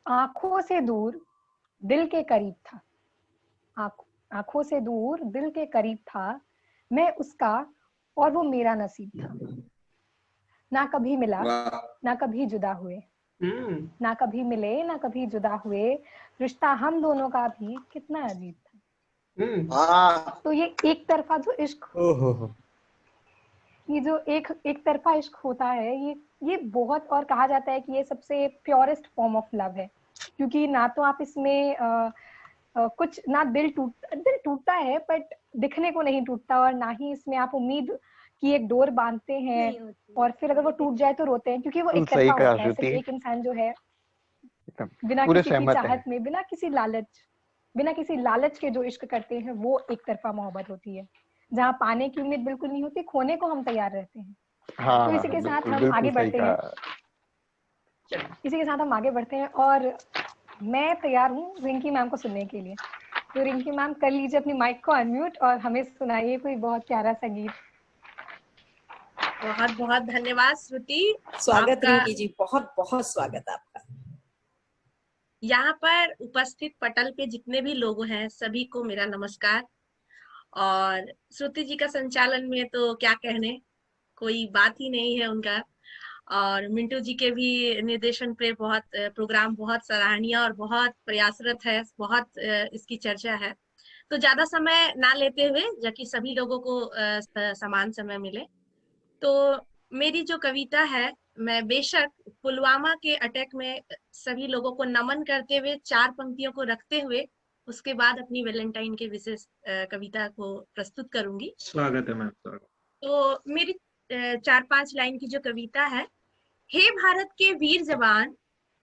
आंखों से दूर दिल के करीब था, आंखों से दूर दिल के करीब था, मैं उसका और वो मेरा नसीब था। ना कभी मिला ना कभी जुदा हुए, ना कभी मिले ना कभी जुदा हुए, रिश्ता हम दोनों का भी कितना अजीब था। तो ये एक तरफा जो इश्क, ये जो एक तरफा इश्क होता है, ये बहुत, और कहा जाता है कि ये सबसे प्योरेस्ट फॉर्म ऑफ लव है, क्योंकि ना तो आप इसमें कुछ ना दिल टूटता है, बट दिखने को नहीं टूटता, और ना ही इसमें आप उम्मीद की एक डोर बांधते हैं और फिर अगर वो टूट जाए तो रोते हैं, क्योंकि वो एक तरफा होता है। सिर्फ एक इंसान जो है बिना किसी की चाहत में, बिना किसी लालच के जो इश्क करते हैं, वो एक तरफा मोहब्बत होती है, जहाँ पाने की उम्मीद बिल्कुल नहीं होती, खोने को हम तैयार रहते हैं। तो इसी के साथ हम आगे बढ़ते हैं, और मैं तैयार हूँ रिंकी मैम को सुनने के लिए। तो रिंकी मैम कर लीजिए अपनी माइक को अनम्यूट और हमें सुनाइए कोई बहुत प्यारा सा गीत। बहुत बहुत धन्यवाद श्रुति। स्वागत रिंकी जी, बहुत बहुत स्वागत आपका। यहाँ पर उपस्थित पटल पे जितने भी लोग हैं सभी को मेरा नमस्कार। और श्रुति जी का संचालन में तो क्या कहने, कोई बात ही नहीं है उनका। और मिंटू जी के भी निर्देशन पे प्रोग्राम बहुत सराहनीय और बहुत प्रयासरत है, बहुत इसकी चर्चा है। तो ज्यादा समय ना लेते हुए, जबकि सभी लोगों को समान समय मिले, तो मेरी जो कविता है, मैं बेशक पुलवामा के अटैक में सभी लोगों को नमन करते हुए 4 पंक्तियों को रखते हुए उसके बाद अपनी वैलेंटाइन के विशेष कविता को प्रस्तुत करूंगी। स्वागत है मैम। तो मेरी 4-5 लाइन की जो कविता है। हे भारत के वीर जवान,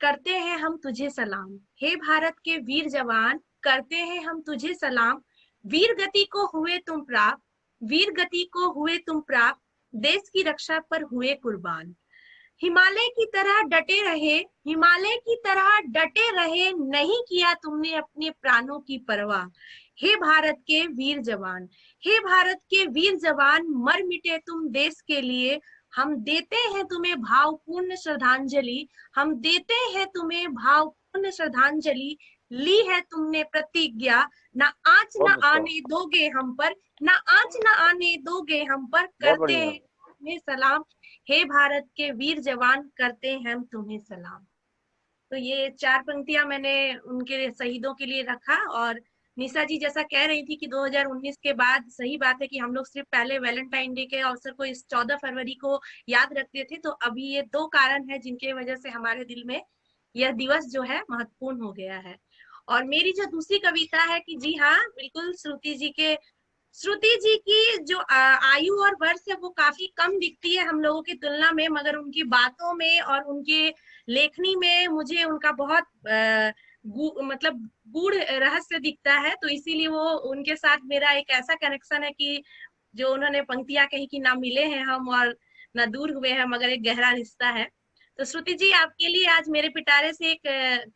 करते हैं हम तुझे सलाम। हे भारत के वीर जवान, करते हैं हम तुझे सलाम। वीर गति को हुए तुम प्राप्त, वीर गति को हुए तुम प्राप्त, देश की रक्षा पर हुए कुर्बान। हिमालय की तरह डटे रहे, हिमालय की तरह डटे रहे, नहीं किया तुमने अपने प्राणों की परवाह। हे भारत के वीर जवान, हे भारत के वीर जवान, मर मिटे तुम देश के लिए। हम देते हैं तुम्हें भावपूर्ण श्रद्धांजलि, हम देते हैं तुम्हें भावपूर्ण श्रद्धांजलि। ली है तुमने प्रतिज्ञा, ना आंच ना आने दोगे हम पर, ना आंच ना आने दोगे हम पर, करते हैं तुम्हें सलाम। हे भारत के वीर जवान, करते हैं हम तुम्हें सलाम। तो ये 4 पंक्तियां मैंने उनके शहीदों के लिए रखा। और निशा जी जैसा कह रही थी कि 2019 के बाद सही बात है कि हम लोग सिर्फ पहले वैलेंटाइन डे के अवसर को इस 14 फरवरी को याद रखते थे, तो अभी ये 2 कारण है जिनके वजह से हमारे दिल में यह दिवस जो है महत्वपूर्ण हो गया है। और मेरी जो दूसरी कविता है कि जी हाँ, बिल्कुल श्रुति जी की जो आयु और वर्ष है वो काफी कम दिखती है हम लोगों की तुलना में, मगर उनकी बातों में और उनके लेखनी में मुझे उनका बहुत मतलब गूढ़ रहस्य दिखता है। तो इसीलिए वो उनके साथ मेरा एक ऐसा कनेक्शन है कि जो उन्होंने पंक्तियां कही कि ना मिले हैं हम और ना दूर हुए हैं, मगर एक गहरा रिश्ता है। तो श्रुति जी, आपके लिए आज मेरे पिटारे से एक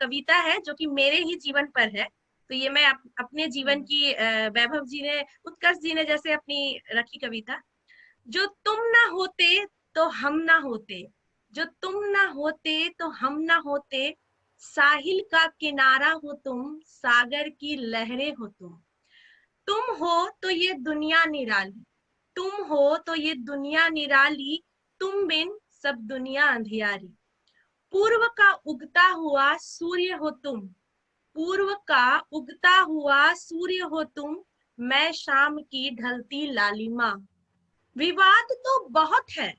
कविता है जो कि मेरे ही जीवन पर है। तो ये मैं अपने जीवन की वैभव जी ने, उत्कर्ष जी ने जैसे अपनी रखी कविता। जो तुम ना होते तो हम ना होते, जो तुम ना होते तो हम ना होते, साहिल का किनारा हो तुम, सागर की लहरें हो तुम हो तो ये दुनिया निराली, तुम हो तो ये दुनिया निराली, तुम बिन सब दुनिया अंधियारी। पूर्व का उगता हुआ सूर्य हो तुम, पूर्व का उगता हुआ सूर्य हो तुम, मैं शाम की ढलती लालिमा। विवाद तो बहुत है,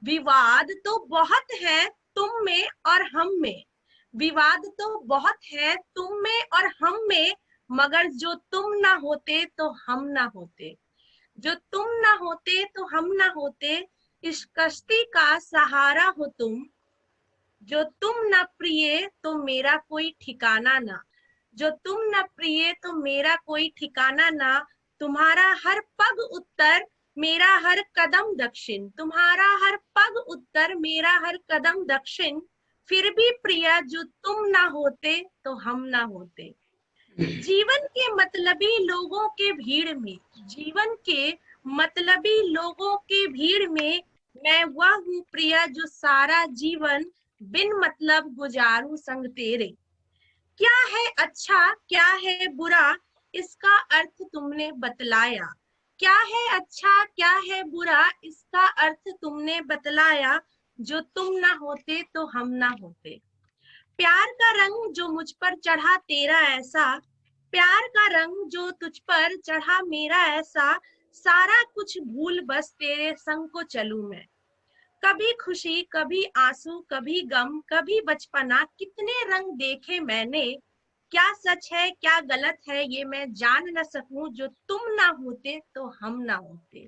विवाद तो बहुत है तुम में और हम में, विवाद तो बहुत है तुम में और हम में, मगर जो तुम ना होते तो हम ना होते, जो तुम ना होते तो हम ना होते, इस कश्ती का सहारा हो तुम। जो तुम न प्रिय तो मेरा कोई ठिकाना ना, जो तुम न प्रिय तो मेरा कोई ठिकाना ना, तुम्हारा हर पग उत्तर मेरा हर कदम दक्षिण, तुम्हारा हर पग उत्तर मेरा हर कदम दक्षिण। फिर भी प्रिया जो तुम ना होते तो हम ना होते। जीवन के मतलबी लोगों के भीड़ में, जीवन के मतलबी लोगों के भीड़ में, मैं वह हूँ प्रिया जो सारा जीवन बिन मतलब गुजारूं संग तेरे। क्या है अच्छा क्या है बुरा इसका अर्थ तुमने बतलाया। क्या है अच्छा क्या है बुरा इसका अर्थ तुमने बतलाया। जो तुम ना होते तो हम ना होते। प्यार का रंग जो मुझ पर चढ़ा तेरा ऐसा। प्यार का रंग जो तुझ पर चढ़ा मेरा ऐसा। सारा कुछ भूल बस तेरे संग को चलूं मैं। कभी खुशी कभी आंसू कभी गम कभी बचपना कितने रंग देखे मैंने। क्या सच है क्या गलत है ये मैं जान न सकूं। जो तुम ना होते तो हम ना होते।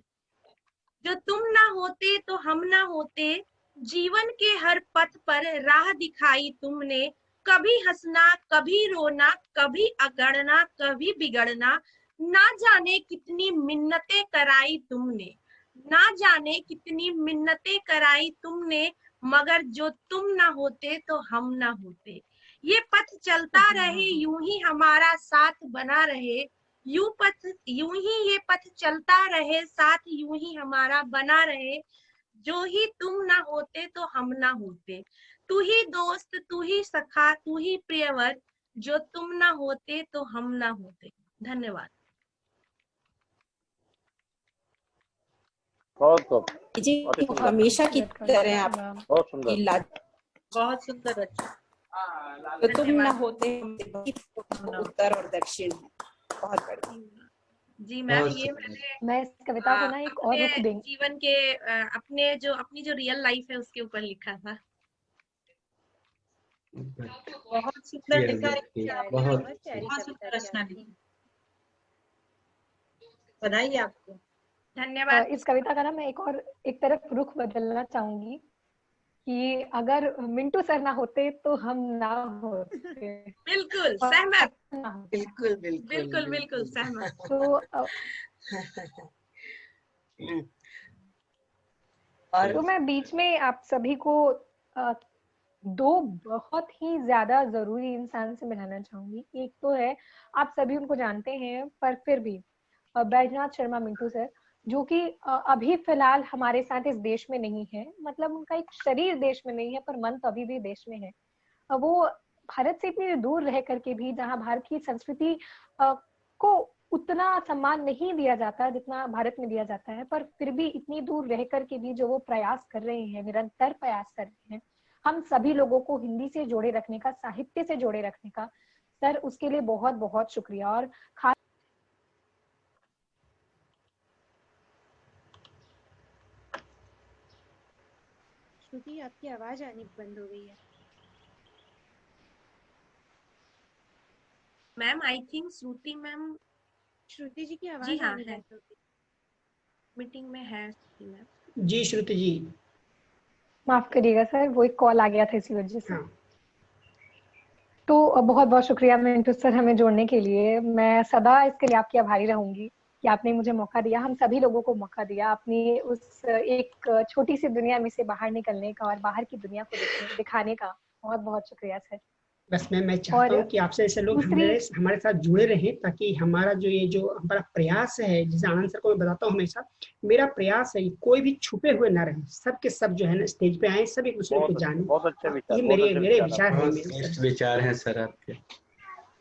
जो तुम ना होते तो हम ना होते। जीवन के हर पथ पर राह दिखाई तुमने। कभी हंसना कभी रोना कभी अगड़ना कभी बिगड़ना। ना जाने कितनी मिन्नतें कराई तुमने। ना जाने कितनी मिन्नतें कराई तुमने। मगर जो तुम ना होते तो हम ना होते। ये पथ चलता रहे यूं ही हमारा साथ बना रहे। यूं ही ये पथ चलता रहे साथ यूं ही हमारा बना रहे। जो ही तुम ना होते तो हम ना होते। तू ही दोस्त तू ही सखा तू ही प्रियवर। जो तुम ना होते तो हम ना होते। धन्यवाद। बहुत खूब, जी अति सुंदर, हमेशा की तरह आप बहुत सुंदर। बहुत सुंदर बच्चा। तो तुम ना होते उत्तर और दक्षिण है। बहुत बढ़िया जी मैम, ये मैंने मैं इस कविता को ना एक और रुख अपने देंगे। जीवन के अपनी जो रियल लाइफ है उसके ऊपर लिखा था। बहुत सुंदर लिखा है, बहुत सुंदर रचना लिखी। बधाई आपको। धन्यवाद। इस कविता का ना मैं एक तरफ रुख बदलना चाहूंगी कि अगर मिंटू सर ना होते तो हम ना होते। बिल्कुल सहमत। बिल्कुल बिल्कुल बिल्कुल बिल्कुल सहमत। तो मैं बीच में आप सभी को दो बहुत ही ज्यादा जरूरी इंसान से मिलाना चाहूंगी। एक तो है, आप सभी उनको जानते हैं पर फिर भी, बैजनाथ शर्मा मिंटू सर, जो कि अभी फिलहाल हमारे साथ इस देश में नहीं है। मतलब उनका एक शरीर देश में नहीं है पर मन तो अभी भी देश में है। वो भारत से इतनी दूर रह करके भी, जहाँ भारत की संस्कृति को उतना सम्मान नहीं दिया जाता जितना भारत में दिया जाता है, पर फिर भी इतनी दूर रह करके भी जो वो प्रयास कर रहे हैं, निरंतर प्रयास कर रहे हैं हम सभी लोगों को हिंदी से जोड़े रखने का, साहित्य से जोड़े रखने का, सर उसके लिए बहुत बहुत शुक्रिया। और खास श्रुति, आपकी आवाज आनी बंद हो गई है। Ma'am I think Shruti ma'am, Shruti ji की आवाज जी हाँ आनी है, बंद हो गई। मीटिंग में है श्रुति मैम। जी श्रुति जी, माफ करिएगा सर, वो एक कॉल आ गया था इसी वजह से। हाँ। तो बहुत बहुत शुक्रिया मिंटू सर हमें जोड़ने के लिए। मैं सदा इसके लिए आपकी आभारी रहूंगी कि आपने मुझे मौका दिया, हम सभी लोगों को मौका दिया अपनी उस एक छोटी सी दुनिया में से बाहर निकलने का और बाहर की दुनिया को दिखाने का। बहुत बहुत शुक्रिया सर। बस मैं चाहता हूँ कि आपसे ऐसे लोग हमारे साथ जुड़े रहें, ताकि हमारा जो हमारा प्रयास है, जैसे आनंद सर को मैं बताता हूँ हमेशा, मेरा प्रयास है कोई भी छुपे हुए ना रहे, सब के सब जो है ना स्टेज पे आए, सब एक दूसरे को जाने। बहुत अच्छे विचार, ये मेरे विचार है। बेस्ट विचार है सर आपके,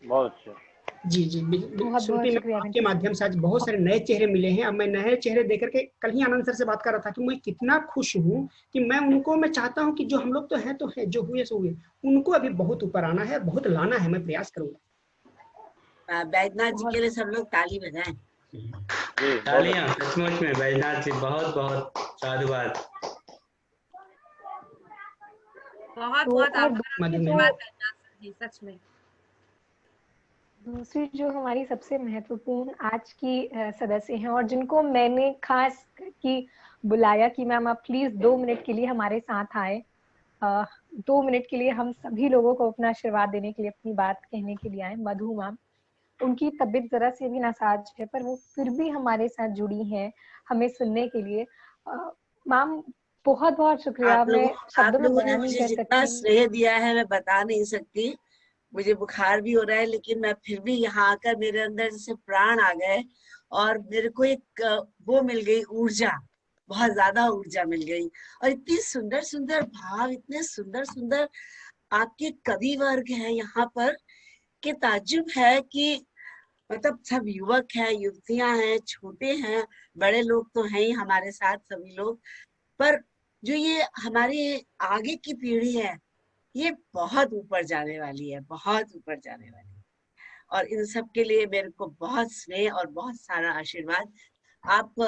बहुत अच्छे। जी बहुत शुक्रिया। आपके माध्यम से आज बहुत सारे नए चेहरे मिले हैं। अब मैं नए चेहरे देकर के, कल ही आनंद सर से बात कर रहा था कि मैं कितना खुश हूँ कि मैं चाहता हूँ कि जो हम लोग तो है तो है, जो हुए सो हुए, उनको अभी बहुत ऊपर आना है, बहुत लाना है। मैं प्रयास करूंगा। बैजनाथ जी के लिए सब लोग ताली बजाएं। तालियां सचमुच में बैजनाथ जी, बहुत बहुत साधुवाद। बहुत बहुत आभार जी, सच में। दूसरी जो हमारी सबसे महत्वपूर्ण आज की सदस्य हैं और जिनको मैंने खास की बुलाया कि मैम आप प्लीज 2 मिनट के लिए हमारे साथ आए, 2 मिनट के लिए हम सभी लोगों को अपना आशीर्वाद देने के लिए, अपनी बात कहने के लिए आए, मधु मैम। उनकी तबीयत जरा से भी नासाज है पर वो फिर भी हमारे साथ जुड़ी हैं हमें सुनने के लिए। मैम बहुत बहुत शुक्रिया। मैं शब्दों में बयान नहीं कर सकती। जितना श्रेय दिया है मैं बता नहीं सकती। मुझे बुखार भी हो रहा है, लेकिन मैं फिर भी यहाँ आकर मेरे अंदर जैसे प्राण आ गए और मेरे को एक वो मिल गई ऊर्जा, बहुत ज्यादा ऊर्जा मिल गई। और इतनी सुंदर सुंदर भाव, इतने सुंदर सुंदर आपके कवि वर्ग हैं यहाँ पर कि ताज्जुब है कि मतलब सब युवक हैं, युवतियां हैं, छोटे हैं, बड़े लोग तो हैं ही हमारे साथ सभी लोग, पर जो ये हमारी आगे की पीढ़ी है ये बहुत ऊपर जाने वाली है, बहुत ऊपर जाने वाली है। और इन सब के लिए मेरे को बहुत स्नेह और बहुत सारा आशीर्वाद। आप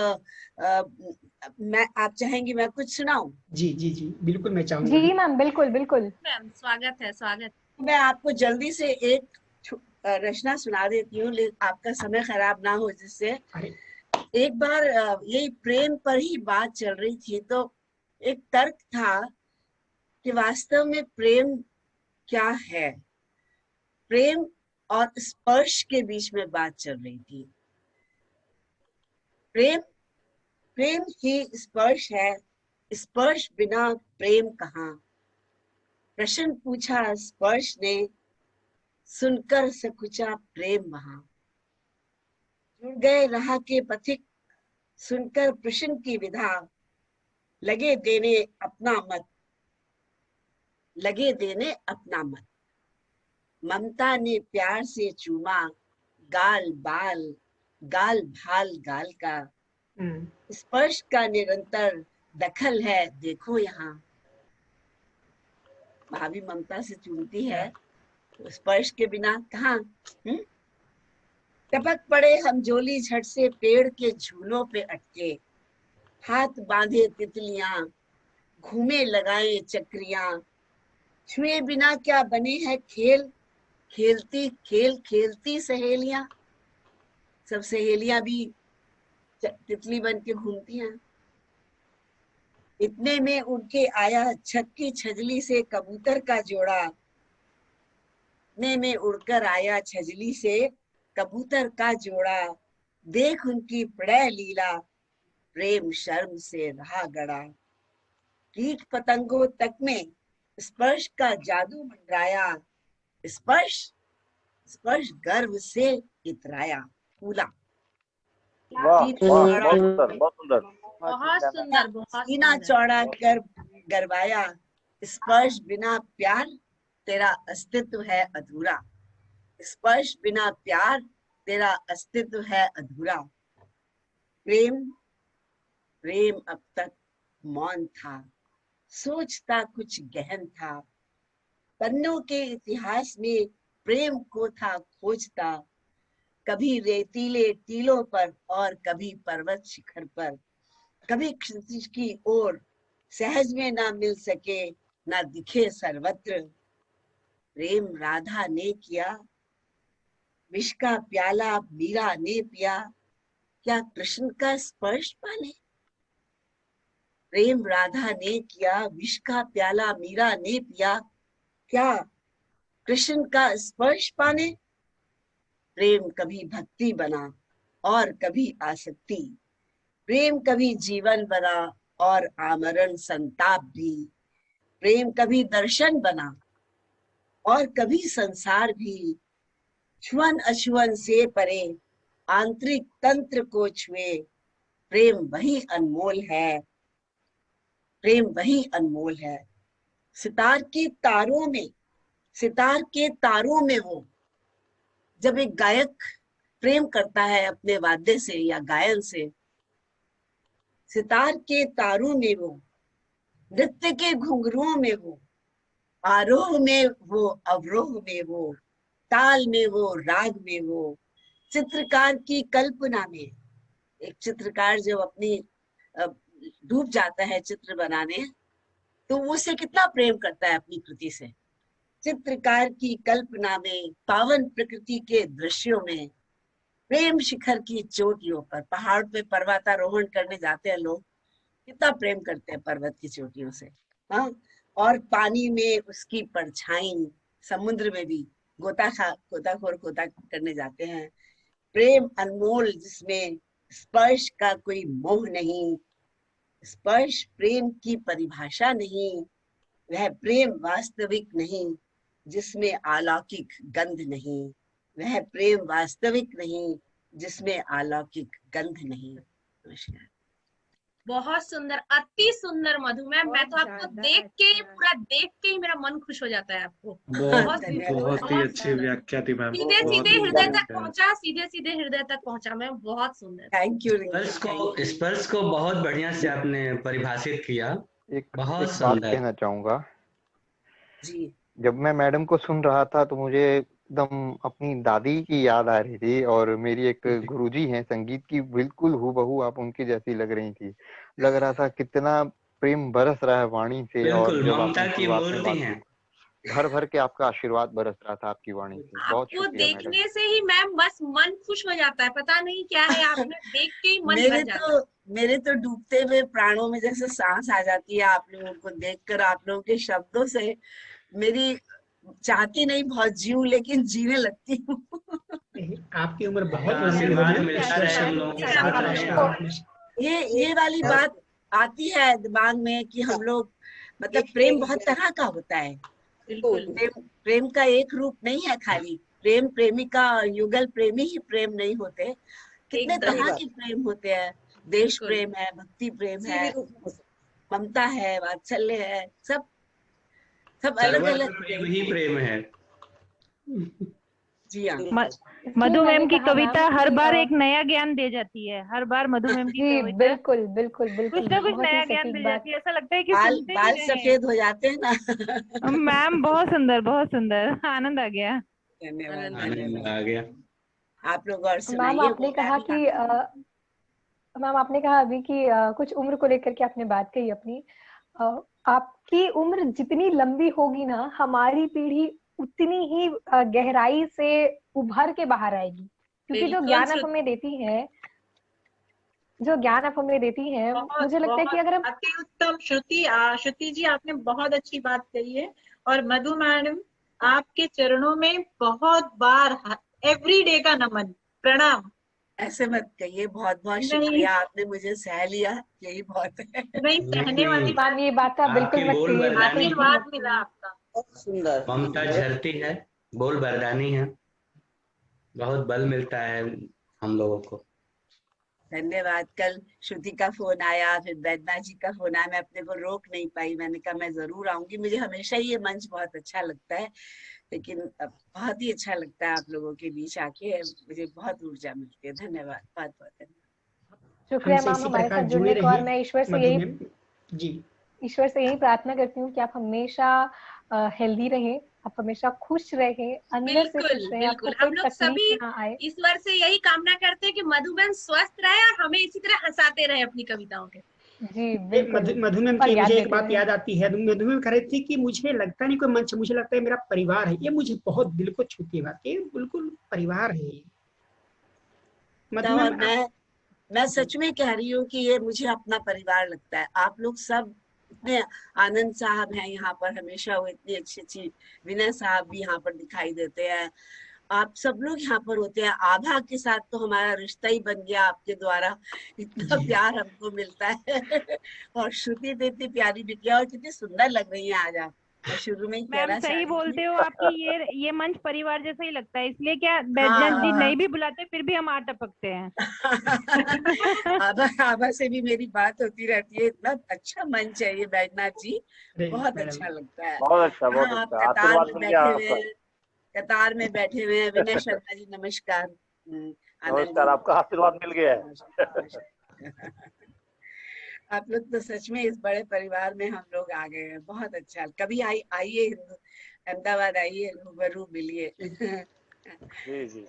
आप चाहेंगी मैं कुछ सुनाऊं? जी जी जी बिल्कुल, मैं चाहूंगा। जी मैम, बिल्कुल बिल्कुल मैम, स्वागत है, स्वागत। मैं आपको जल्दी से एक रचना सुना देती हूँ, आपका समय खराब ना हो जिससे। एक बार यही प्रेम पर ही बात चल रही थी, तो एक तर्क था कि वास्तव में प्रेम क्या है। प्रेम और स्पर्श के बीच में बात चल रही थी। प्रेम ही स्पर्श है, स्पर्श बिना प्रेम कहाँ। प्रश्न पूछा स्पर्श ने, सुनकर सकुचा प्रेम वहां। जुड़ गए राह के पथिक, सुनकर प्रश्न की विधा, लगे देने अपना मत, लगे देने अपना मत। ममता ने प्यार से चूमा, गाल बाल गाल भाल गाल का। स्पर्श का निरंतर दखल है, देखो यहाँ। भाभी ममता से चूमती है, तो स्पर्श के बिना कहाँ। टपक पड़े हम जोली झट से, पेड़ के झूलों पे अटके। हाथ बांधे तितलियां, घूमे लगाए चक्रियां। छुए बिना क्या बने हैं खेल, खेलती खेल खेलती सहेलियां। सब सहेलियां भी तितली बन के घूमती हैं। इतने में उनके आया छक्की छजली से कबूतर का जोड़ा। इतने में उड़कर आया छजली से कबूतर का जोड़ा। देख उनकी प्रणय लीला, प्रेम शर्म से रहा गड़ा। कीट पतंगों तक में स्पर्श का जादू मंडराया। स्पर्श स्पर्श गर्व से इतराया, फूला। वाह वाह, बहुत सुंदर, बहुत सुंदर, बहुत सुंदर, बहुत सीना सुंदर। चौड़ा कर गरबाया। स्पर्श बिना प्यार तेरा अस्तित्व है अधूरा। स्पर्श बिना प्यार तेरा अस्तित्व है अधूरा। प्रेम प्रेम अब तक मौन था, सोचता कुछ गहन था। पन्नों के इतिहास में प्रेम को था खोजता। कभी रेतीले टीलों पर और कभी पर्वत शिखर पर। कभी क्षितिज की ओर सहज में ना मिल सके, ना दिखे सर्वत्र। प्रेम राधा ने किया, विष का प्याला मीरा ने पिया। क्या कृष्ण का स्पर्श पाने। प्रेम राधा ने किया, विष का प्याला मीरा ने पिया। क्या कृष्ण का स्पर्श पाने। प्रेम कभी भक्ति बना और कभी आसक्ति। प्रेम कभी जीवन बना और आमरण संताप भी। प्रेम कभी दर्शन बना और कभी संसार भी। छुअन अछुअन से परे, आंतरिक तंत्र को छुए। प्रेम वही अनमोल है, प्रेम वही अनमोल है। सितार के तारों में हो, जब एक गायक प्रेम करता है अपने वाद्य से या गायन से, सितार के तारों में वो, नृत्य के घुंघरुओं में वो, आरोह में वो अवरोह में वो, ताल में वो राग में वो, चित्रकार की कल्पना में। एक चित्रकार जब अपनी डूब जाता है चित्र बनाने, तो वो उसे कितना प्रेम करता है अपनी कृति से। चित्रकार की कल्पना में, पावन प्रकृति के दृश्यों में, प्रेम शिखर की चोटियों पर, पहाड़ पे पर्वतारोहण करने जाते हैं लोग, कितना प्रेम करते हैं पर्वत की चोटियों से। हाँ, और पानी में उसकी परछाई, समुद्र में भी गोताखोर करने जाते हैं। प्रेम अनमोल जिसमें स्पर्श का कोई मोह नहीं। स्पर्श प्रेम की परिभाषा नहीं, वह प्रेम वास्तविक नहीं जिसमें अलौकिक गंध नहीं। वह प्रेम वास्तविक नहीं जिसमें अलौकिक गंध नहीं। नमस्कार। बहुत सुंदर, अति सुंदर मधु मैम। मैं तो आपको देख के पूरा देख के ही मेरा मन खुश हो जाता है आपको। बहुत ही अच्छी व्याख्या थी मैम। सीधे सीधे हृदय तक पहुंचा, सीधे सीधे हृदय तक पहुंचा मैम, बहुत सुंदर। Thank you. स्पर्श को बहुत बढ़िया से आपने परिभाषित किया। एक बहुत बात सुंदर कहना चाहूंगा जी। जब मैं मैडम को सुन रहा था तो मुझे एकदम अपनी दादी की याद आ रही थी, और मेरी एक गुरुजी हैं संगीत की, बिल्कुल हूबहू आप उनकी जैसी लग रही थी। लग रहा था कितना प्रेम बरस रहा है वाणी से, और जब ममता की मूर्ति हैं। भर भर के आपका आशीर्वाद बरस रहा था आपकी वाणी से। बहुत आपको शुक्रिया मैडम। देखने से ही मैम बस मन खुश हो जाता है, पता नहीं क्या है, आपने देख के ही मन भर जाता है। मेरे तो डूबते हुए प्राणों में जैसे सांस आ जाती है आप लोगों को देखकर, आप लोगों के शब्दों से। मेरी चाहती नहीं बहुत जीऊं, लेकिन जीने लगती हूँ। आपकी उम्र बहुत आशीर्वाद मिलता रहे हम लोगों के साथ। ये वाली बात आती है दिमाग में कि हम लोग मतलब प्रेम बहुत तरह का होता है। प्रेम का एक रूप नहीं है खाली। प्रेम प्रेमिका युगल प्रेमी ही प्रेम नहीं होते, कितने तरह के प्रेम होते हैं। देश प्रेम है, भक्ति प्रेम है, ममता है, वात्सल्य है, सब अलग अलग प्रेम ही प्रेम है। जी हाँ। मधु मैम की कविता हर बार एक नया ज्ञान दे जाती है। हर बार मधु मैम की कविता बिल्कुल बिल्कुल बिल्कुल कुछ ना कुछ नया ज्ञान मिल जाती है। ऐसा लगता है कि बाल सफेद हो जाते हैं ना। मैम बहुत सुंदर, बहुत सुंदर, आनंद आ गया। धन्यवाद, आनंद आ गया। आप लोग और सुनाइए। मैम आपने कहा अभी कि कुछ उम्र को लेकर के आपने बात कही अपनी। आपकी उम्र जितनी लंबी होगी ना, हमारी पीढ़ी उतनी ही गहराई से उभर के बाहर आएगी, क्योंकि जो ज्ञान आप हमें देती है, मुझे लगता है कि अगर हम अति उत्तम श्रुति जी, आपने बहुत अच्छी बात कही है। और मधु मैडम, आपके चरणों में बहुत बार एवरीडे का नमन, प्रणाम। ऐसे मत कहिए, बहुत बहुत शुक्रिया, आपने मुझे सह लिया, यही बहुत है। नहीं, सहने वाली बात, ये बात आप बिल्कुल मत कहिए। आशीर्वाद मिला आपका, बहुत सुंदर। ममता झरती है, बोल बरदानी है, बहुत बल मिलता है हम लोगों को। धन्यवाद। कल श्रुति का फोन आया, फिर वैद्यनाथ जी का फोन आया, मैं अपने को रोक नहीं पाई। मैंने कहा मैं जरूर आऊंगी। मुझे हमेशा ही ये मंच बहुत अच्छा लगता है, लेकिन बहुत ही अच्छा लगता है आप लोगों के बीच आके, मुझे बहुत ऊर्जा मिलती है। धन्यवाद, बहुत बहुत धन्यवाद। शुक्रिया मैम हमारे साथ जुड़ने का। और मैं ईश्वर से यही प्रार्थना करती हूँ कि आप हमेशा हेल्दी रहें, आप हमेशा खुश रहें, अंदर से खुश रहें। बिल्कुल, हम लोग सभी ईश्वर से यही कामना करते हैं कि मधुबन स्वस्थ रहे और हमें इसी तरह हंसाते रहे अपनी कविताओं के। जी बिल्कुल। मधु मैम की मुझे एक बात याद आती है। मधु मैम कह रही थी कि मुझे लगता नहीं कोई मंच, मुझे लगता है मेरा परिवार है। ये मुझे बहुत दिल को छूती बात, ये बिल्कुल परिवार है। मैं सच में कह रही हूँ कि ये मुझे अपना परिवार लगता है। आप लोग सब इतने, आनंद साहब हैं यहाँ पर हमेशा, वो इतनी अच्छी अच्छी, विनय साहब भी यहाँ पर दिखाई देते हैं, आप सब लोग यहाँ पर होते हैं। आभा के साथ तो हमारा रिश्ता ही बन गया आपके द्वारा, इतना प्यार हमको मिलता है। और श्रुति तो इतनी प्यारी दिखी और कितनी सुंदर लग रही है आज आप। मैं शुरू में ही कहना सही बोलते हो, आपकी ये मंच परिवार जैसा ही लगता है। इसलिए क्या बैजनाथ जी नहीं भी बुलाते फिर भी हम आ टपकते हैं। आभा से भी मेरी बात होती रहती है। इतना अच्छा मंच है ये बैजनाथ जी, बहुत अच्छा लगता है। बहुत अच्छा, बहुत अच्छा। आशीर्वाद मिल गया आपका। कतार में बैठे हुए हैं विनय शर्मा जी, नमस्कार। नमस्कार, आपका आशीर्वाद मिल गया है। आप लोग तो सच में इस बड़े परिवार में हम लोग आ गए हैं, बहुत अच्छा। कभी आइए अहमदाबाद, आइए, रूबरू मिलिए। जी जी।